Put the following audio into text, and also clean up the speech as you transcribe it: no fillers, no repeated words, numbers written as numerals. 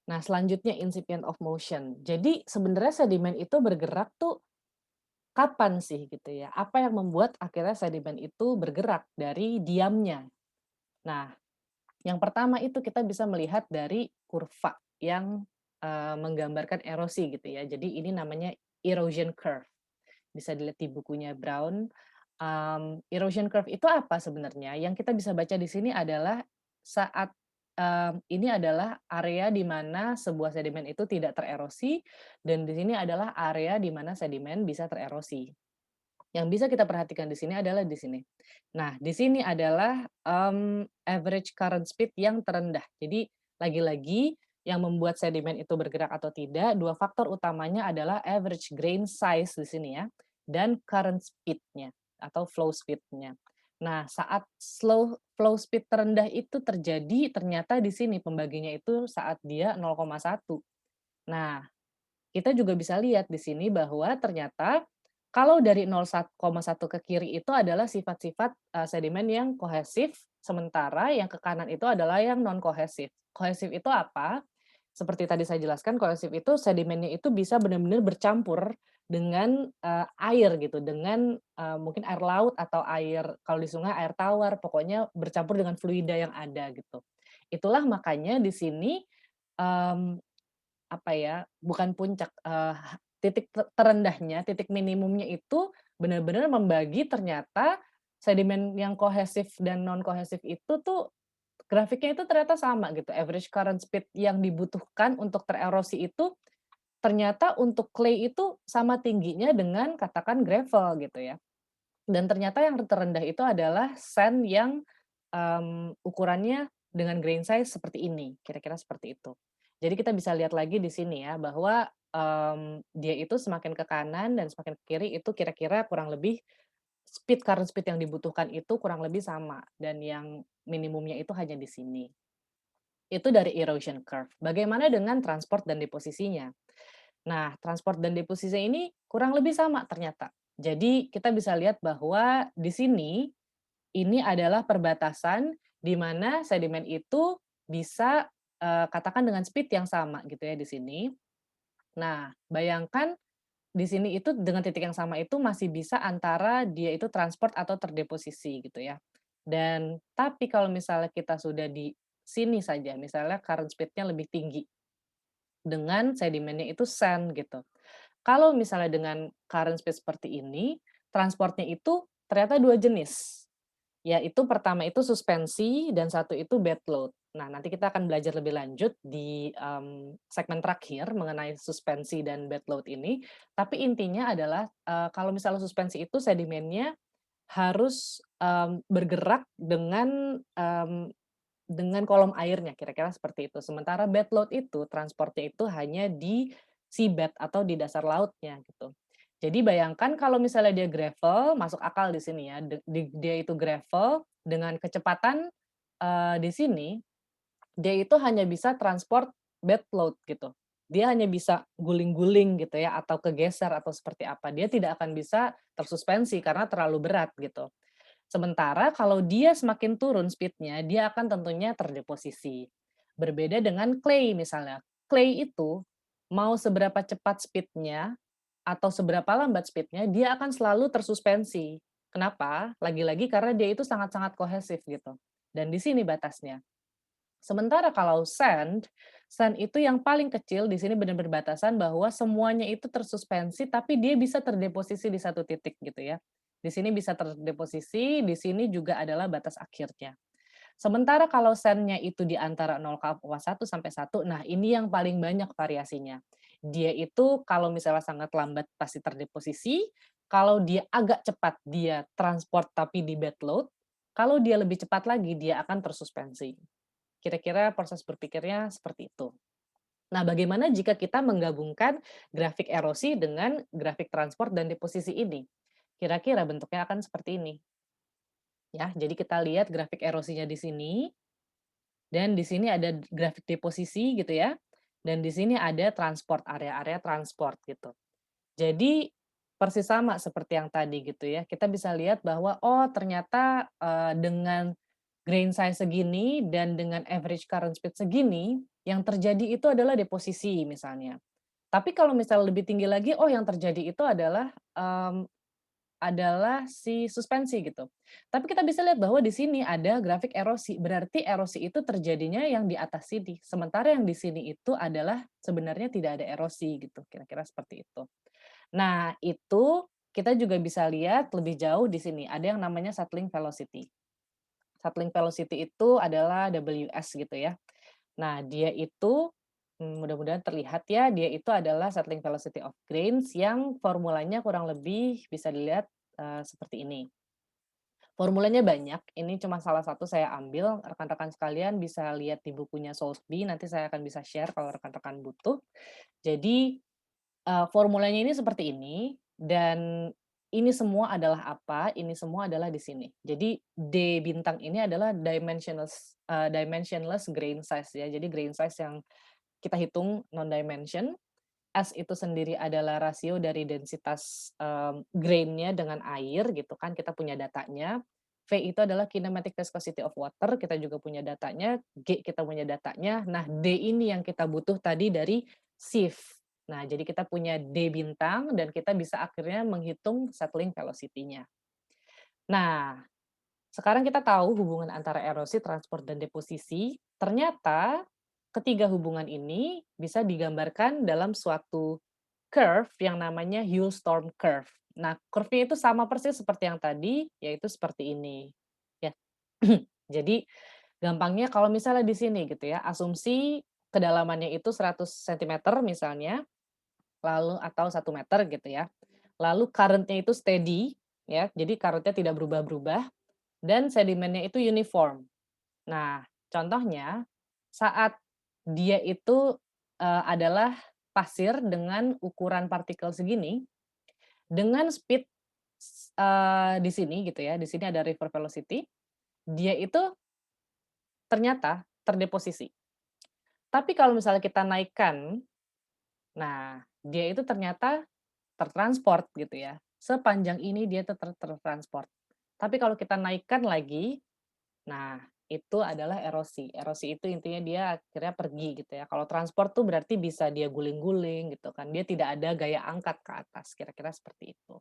Nah, selanjutnya incipient of motion. Jadi sebenarnya sedimen itu bergerak tuh kapan sih gitu ya? Apa yang membuat akhirnya sedimen itu bergerak dari diamnya? Nah, yang pertama itu kita bisa melihat dari kurva yang, menggambarkan erosi gitu ya. Jadi ini namanya erosion curve, bisa dilihat di bukunya Brown. Erosion curve itu apa sebenarnya? Yang kita bisa baca di sini adalah saat, ini adalah area di mana sebuah sedimen itu tidak tererosi, dan di sini adalah area di mana sedimen bisa tererosi. Yang bisa kita perhatikan di sini adalah di sini. Nah, di sini adalah, average current speed yang terendah. Jadi, lagi-lagi yang membuat sedimen itu bergerak atau tidak, 2 faktor utamanya adalah average grain size di sini ya, dan current speed-nya atau flow speed-nya. Nah, saat flow speed terendah itu terjadi, ternyata di sini pembaginya itu saat dia 0,1. Nah, kita juga bisa lihat di sini bahwa ternyata kalau dari 0,1 ke kiri itu adalah sifat-sifat, sedimen yang kohesif, sementara yang ke kanan itu adalah yang non kohesif. Kohesif itu apa? Seperti tadi saya jelaskan, kohesif itu sedimennya itu bisa benar-benar bercampur dengan, air gitu, dengan, mungkin air laut atau air kalau di sungai air tawar, pokoknya bercampur dengan fluida yang ada gitu. Itulah makanya di sini, mmm apa ya, bukan puncak, titik terendahnya, titik minimumnya itu benar-benar membagi ternyata sedimen yang kohesif dan non kohesif itu tuh grafiknya itu ternyata sama gitu, average current speed yang dibutuhkan untuk tererosi itu ternyata untuk clay itu sama tingginya dengan katakan gravel gitu ya. Dan ternyata yang terendah itu adalah sand yang, ukurannya dengan grain size seperti ini, kira-kira seperti itu. Jadi kita bisa lihat lagi di sini ya bahwa, dia itu semakin ke kanan dan semakin ke kiri itu kira-kira kurang lebih current speed yang dibutuhkan itu kurang lebih sama dan yang minimumnya itu hanya di sini. Itu dari erosion curve. Bagaimana dengan transport dan deposisinya? Nah, transport dan deposisi ini kurang lebih sama ternyata. Jadi kita bisa lihat bahwa di sini, ini adalah perbatasan di mana sedimen itu bisa, katakan dengan speed yang sama gitu ya di sini. Nah, bayangkan di sini itu dengan titik yang sama itu masih bisa antara dia itu transport atau terdeposisi gitu ya. Dan tapi kalau misalnya kita sudah di sini saja, misalnya current speed-nya lebih tinggi dengan sedimennya itu sand gitu. Kalau misalnya dengan current speed seperti ini, transportnya itu ternyata 2 jenis, yaitu pertama itu suspensi dan satu itu bed load. Nah, nanti kita akan belajar lebih lanjut di, segmen terakhir mengenai suspensi dan bed load ini, tapi intinya adalah, kalau misalnya suspensi itu sedimennya harus, bergerak dengan kolom airnya, kira-kira seperti itu. Sementara bed load itu, transportnya itu hanya di seabed atau di dasar lautnya, gitu. Jadi bayangkan kalau misalnya dia gravel, masuk akal di sini ya, dia itu gravel dengan kecepatan, di sini, dia itu hanya bisa transport bed load gitu. Dia hanya bisa guling-guling gitu ya, atau kegeser atau seperti apa. Dia tidak akan bisa tersuspensi karena terlalu berat gitu. Sementara kalau dia semakin turun speed-nya, dia akan tentunya terdeposisi. Berbeda dengan clay misalnya. Clay itu mau seberapa cepat speed-nya atau seberapa lambat speed-nya, dia akan selalu tersuspensi. Kenapa? Lagi-lagi karena dia itu sangat-sangat kohesif gitu. Dan di sini batasnya. Sementara kalau sand, sand itu yang paling kecil di sini benar-benar batasan bahwa semuanya itu tersuspensi, tapi dia bisa terdeposisi di satu titik gitu ya. Di sini bisa terdeposisi, di sini juga adalah batas akhirnya. Sementara kalau sand-nya itu di antara 0,1 sampai 1, nah ini yang paling banyak variasinya. Dia itu kalau misalnya sangat lambat pasti terdeposisi, kalau dia agak cepat dia transport tapi di bed load, kalau dia lebih cepat lagi dia akan tersuspensi. Kira-kira proses berpikirnya seperti itu. Nah, bagaimana jika kita menggabungkan grafik erosi dengan grafik transport dan deposisi ini? Kira-kira bentuknya akan seperti ini, ya. Jadi kita lihat grafik erosinya di sini, dan di sini ada grafik deposisi gitu ya, dan di sini ada transport, area-area transport gitu. Jadi persis sama seperti yang tadi gitu ya, kita bisa lihat bahwa, oh ternyata, dengan grain size segini dan dengan average current speed segini, yang terjadi itu adalah deposisi misalnya. Tapi kalau misal lebih tinggi lagi, oh yang terjadi itu adalah si suspensi gitu. Tapi kita bisa lihat bahwa di sini ada grafik erosi, berarti erosi itu terjadinya yang di atas sini, sementara yang di sini itu adalah sebenarnya tidak ada erosi gitu, kira-kira seperti itu. Nah, itu kita juga bisa lihat lebih jauh di sini, ada yang namanya settling velocity. Settling velocity itu adalah WS gitu ya. Nah, dia itu, mudah-mudahan terlihat ya, dia itu adalah settling velocity of grains yang formulanya kurang lebih bisa dilihat, seperti ini. Formulanya banyak, ini cuma salah satu saya ambil, rekan-rekan sekalian bisa lihat di bukunya Soulsby, nanti saya akan bisa share kalau rekan-rekan butuh. Jadi, formulanya ini seperti ini, dan ini semua adalah apa, ini semua adalah di sini. Jadi D bintang ini adalah dimensionless grain size ya, jadi grain size yang kita hitung non-dimension. S itu sendiri adalah rasio dari densitas, grain-nya dengan air gitu kan, kita punya datanya. V itu adalah kinematic viscosity of water, kita juga punya datanya. G kita punya datanya. Nah, D ini yang kita butuh tadi dari sieve. Nah, jadi kita punya D bintang dan kita bisa akhirnya menghitung settling velocity-nya. Nah, sekarang kita tahu hubungan antara erosi, transport, dan deposisi. Ternyata ketiga hubungan ini bisa digambarkan dalam suatu curve yang namanya Hull-Storm curve. Nah, curve-nya itu sama persis seperti yang tadi, yaitu seperti ini. Ya. Jadi gampangnya kalau misalnya di sini gitu ya, asumsi kedalamannya itu 100 sentimeter misalnya, lalu atau 1 meter gitu ya. Lalu current-nya itu steady ya, jadi current-nya tidak berubah-berubah dan sedimennya itu uniform. Nah, contohnya saat dia itu, adalah pasir dengan ukuran partikel segini, dengan speed di sini gitu ya, di sini ada river velocity, dia itu ternyata terdeposisi. Tapi kalau misalnya kita naikkan, nah dia itu ternyata tertransport gitu ya, sepanjang ini dia tertransport. Tapi kalau kita naikkan lagi, nah, itu adalah erosi. Erosi itu intinya dia akhirnya pergi gitu ya. Kalau transport tuh berarti bisa dia guling-guling gitu kan, dia tidak ada gaya angkat ke atas, kira-kira seperti itu.